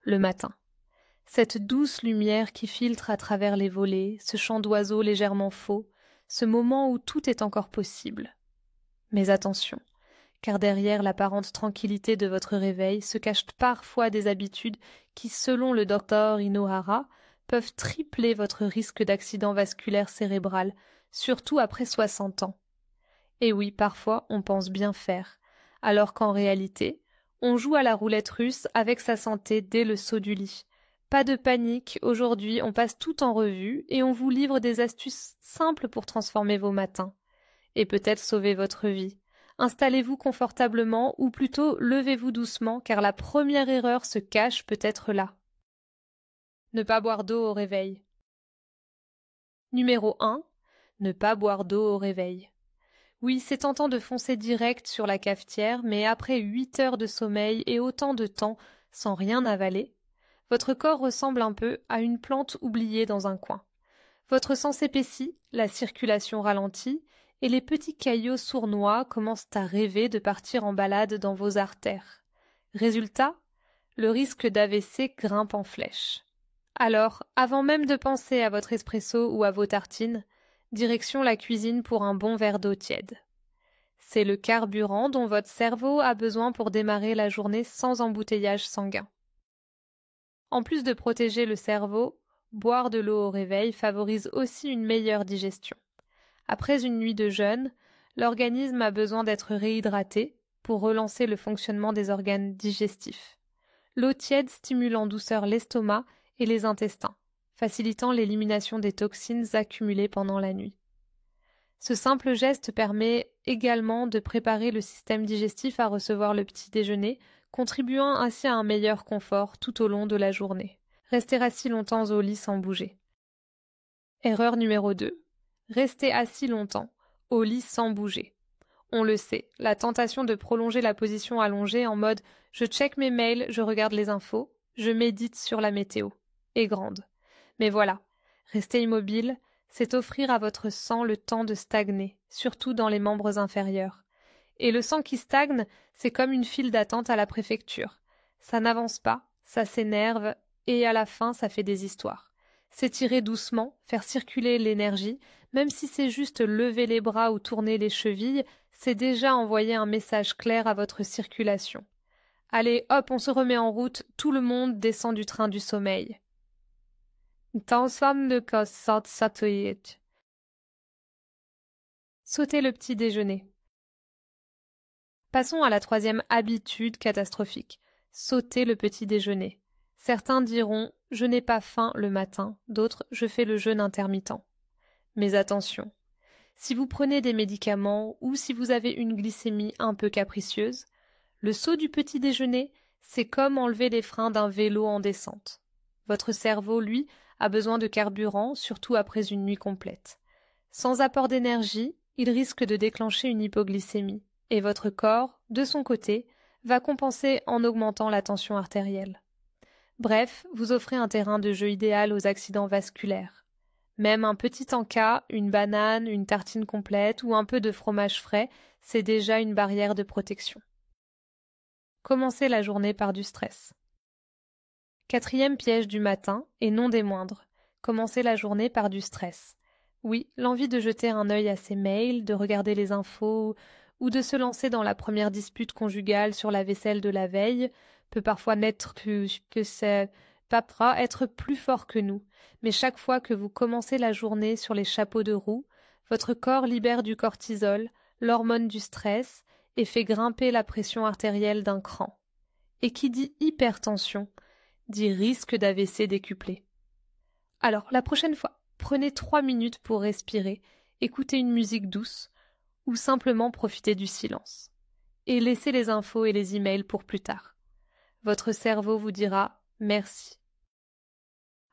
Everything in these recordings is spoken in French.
le matin. Cette douce lumière qui filtre à travers les volets, ce chant d'oiseaux légèrement faux, ce moment où tout est encore possible. Mais attention, car derrière l'apparente tranquillité de votre réveil se cachent parfois des habitudes qui, selon le docteur Inohara, peuvent tripler votre risque d'accident vasculaire cérébral, surtout après 60 ans. Et oui, parfois on pense bien faire, alors qu'en réalité, on joue à la roulette russe avec sa santé dès le saut du lit. Pas de panique, aujourd'hui on passe tout en revue et on vous livre des astuces simples pour transformer vos matins. Et peut-être sauver votre vie. Installez-vous confortablement ou plutôt levez-vous doucement car la première erreur se cache peut-être là. Ne pas boire d'eau au réveil. Numéro 1. Ne pas boire d'eau au réveil. Oui, c'est tentant de foncer direct sur la cafetière, mais après 8 heures de sommeil et autant de temps sans rien avaler, votre corps ressemble un peu à une plante oubliée dans un coin. Votre sang s'épaissit, la circulation ralentit, et les petits caillots sournois commencent à rêver de partir en balade dans vos artères. Résultat, le risque d'AVC grimpe en flèche. Alors, avant même de penser à votre espresso ou à vos tartines, direction la cuisine pour un bon verre d'eau tiède. C'est le carburant dont votre cerveau a besoin pour démarrer la journée sans embouteillage sanguin. En plus de protéger le cerveau, boire de l'eau au réveil favorise aussi une meilleure digestion. Après une nuit de jeûne, l'organisme a besoin d'être réhydraté pour relancer le fonctionnement des organes digestifs. L'eau tiède stimule en douceur l'estomac et les intestins, facilitant l'élimination des toxines accumulées pendant la nuit. Ce simple geste permet également de préparer le système digestif à recevoir le petit déjeuner, contribuant ainsi à un meilleur confort tout au long de la journée. Rester assis longtemps au lit sans bouger. Erreur numéro 2. Rester assis longtemps au lit sans bouger. On le sait, la tentation de prolonger la position allongée en mode « je check mes mails, je regarde les infos, je médite sur la météo » est grande. Mais voilà, rester immobile, c'est offrir à votre sang le temps de stagner, surtout dans les membres inférieurs. Et le sang qui stagne, c'est comme une file d'attente à la préfecture. Ça n'avance pas, ça s'énerve, et à la fin, ça fait des histoires. S'étirer doucement, faire circuler l'énergie, même si c'est juste lever les bras ou tourner les chevilles, c'est déjà envoyer un message clair à votre circulation. Allez, hop, on se remet en route, tout le monde descend du train du sommeil. Sauter le petit déjeuner. Passons à la troisième habitude catastrophique. Sauter le petit déjeuner. Certains diront « je n'ai pas faim le matin », d'autres « je fais le jeûne intermittent ». Mais attention, si vous prenez des médicaments ou si vous avez une glycémie un peu capricieuse, le saut du petit déjeuner, c'est comme enlever les freins d'un vélo en descente. Votre cerveau, lui, a besoin de carburant, surtout après une nuit complète. Sans apport d'énergie, il risque de déclencher une hypoglycémie, et votre corps, de son côté, va compenser en augmentant la tension artérielle. Bref, vous offrez un terrain de jeu idéal aux accidents vasculaires. Même un petit encas, une banane, une tartine complète ou un peu de fromage frais, c'est déjà une barrière de protection. Commencez la journée par du stress. Quatrième piège du matin, et non des moindres, commencez la journée par du stress. Oui, l'envie de jeter un œil à ses mails, de regarder les infos ou de se lancer dans la première dispute conjugale sur la vaisselle de la veille peut parfois n'être que c'est papera être plus fort que nous. Mais chaque fois que vous commencez la journée sur les chapeaux de roue, votre corps libère du cortisol, l'hormone du stress, et fait grimper la pression artérielle d'un cran. Et qui dit hypertension, dit risque d'AVC décuplé. Alors, la prochaine fois, prenez 3 minutes pour respirer, écouter une musique douce, ou simplement profiter du silence. Et laissez les infos et les emails pour plus tard. Votre cerveau vous dira « merci ».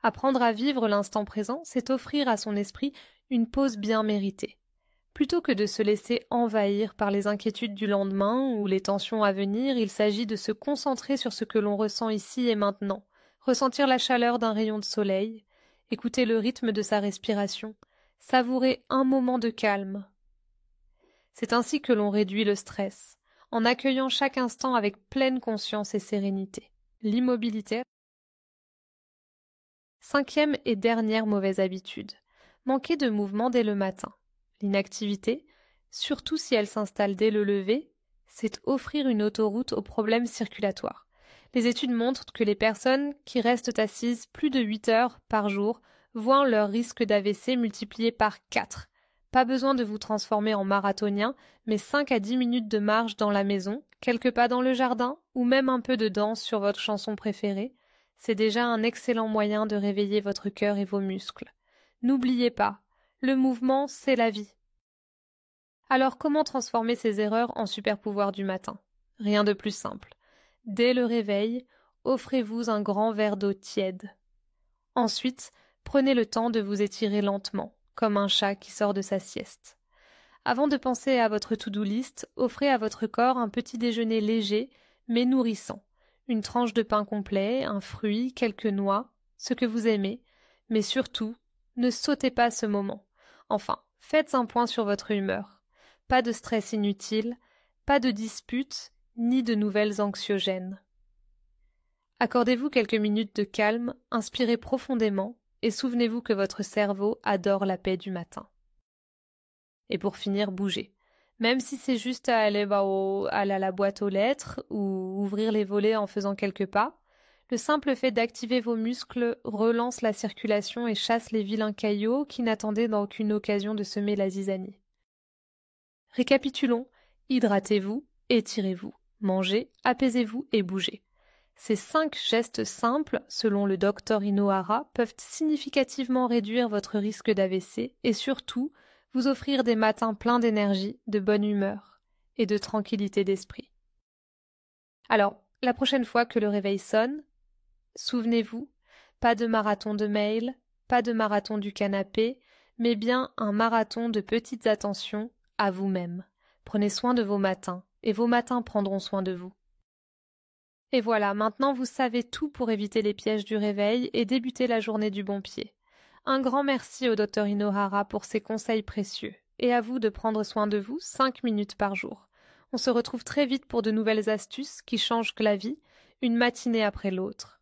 Apprendre à vivre l'instant présent, c'est offrir à son esprit une pause bien méritée. Plutôt que de se laisser envahir par les inquiétudes du lendemain ou les tensions à venir, il s'agit de se concentrer sur ce que l'on ressent ici et maintenant, ressentir la chaleur d'un rayon de soleil, écouter le rythme de sa respiration, savourer un moment de calme. C'est ainsi que l'on réduit le stress, en accueillant chaque instant avec pleine conscience et sérénité. L'immobilité 5e et dernière mauvaise habitude. Manquer de mouvement dès le matin. L'inactivité, surtout si elle s'installe dès le lever, c'est offrir une autoroute aux problèmes circulatoires. Les études montrent que les personnes qui restent assises plus de 8 heures par jour voient leur risque d'AVC multiplié par 4. Pas besoin de vous transformer en marathonien, mais 5 à 10 minutes de marche dans la maison, quelques pas dans le jardin, ou même un peu de danse sur votre chanson préférée, c'est déjà un excellent moyen de réveiller votre cœur et vos muscles. N'oubliez pas, le mouvement, c'est la vie. Alors comment transformer ces erreurs en super pouvoir du matin? Rien de plus simple. Dès le réveil, offrez-vous un grand verre d'eau tiède. Ensuite, prenez le temps de vous étirer lentement, comme un chat qui sort de sa sieste. Avant de penser à votre to-do list, offrez à votre corps un petit déjeuner léger, mais nourrissant. Une tranche de pain complet, un fruit, quelques noix, ce que vous aimez, mais surtout, ne sautez pas ce moment. Enfin, faites un point sur votre humeur. Pas de stress inutile, pas de disputes, ni de nouvelles anxiogènes. Accordez-vous quelques minutes de calme, inspirez profondément et souvenez-vous que votre cerveau adore la paix du matin. Et pour finir, bougez. Même si c'est juste à aller à la boîte aux lettres ou ouvrir les volets en faisant quelques pas, le simple fait d'activer vos muscles relance la circulation et chasse les vilains caillots qui n'attendaient dans aucune occasion de semer la zizanie. Récapitulons, hydratez-vous, étirez-vous, mangez, apaisez-vous et bougez. Ces 5 gestes simples, selon le Dr Inohara, peuvent significativement réduire votre risque d'AVC et surtout vous offrir des matins pleins d'énergie, de bonne humeur et de tranquillité d'esprit. Alors, la prochaine fois que le réveil sonne, souvenez-vous, pas de marathon de mail, pas de marathon du canapé, mais bien un marathon de petites attentions à vous-même. Prenez soin de vos matins, et vos matins prendront soin de vous. Et voilà, maintenant vous savez tout pour éviter les pièges du réveil et débuter la journée du bon pied. Un grand merci au Dr Inohara pour ses conseils précieux, et à vous de prendre soin de vous 5 minutes par jour. On se retrouve très vite pour de nouvelles astuces qui changent la vie, une matinée après l'autre.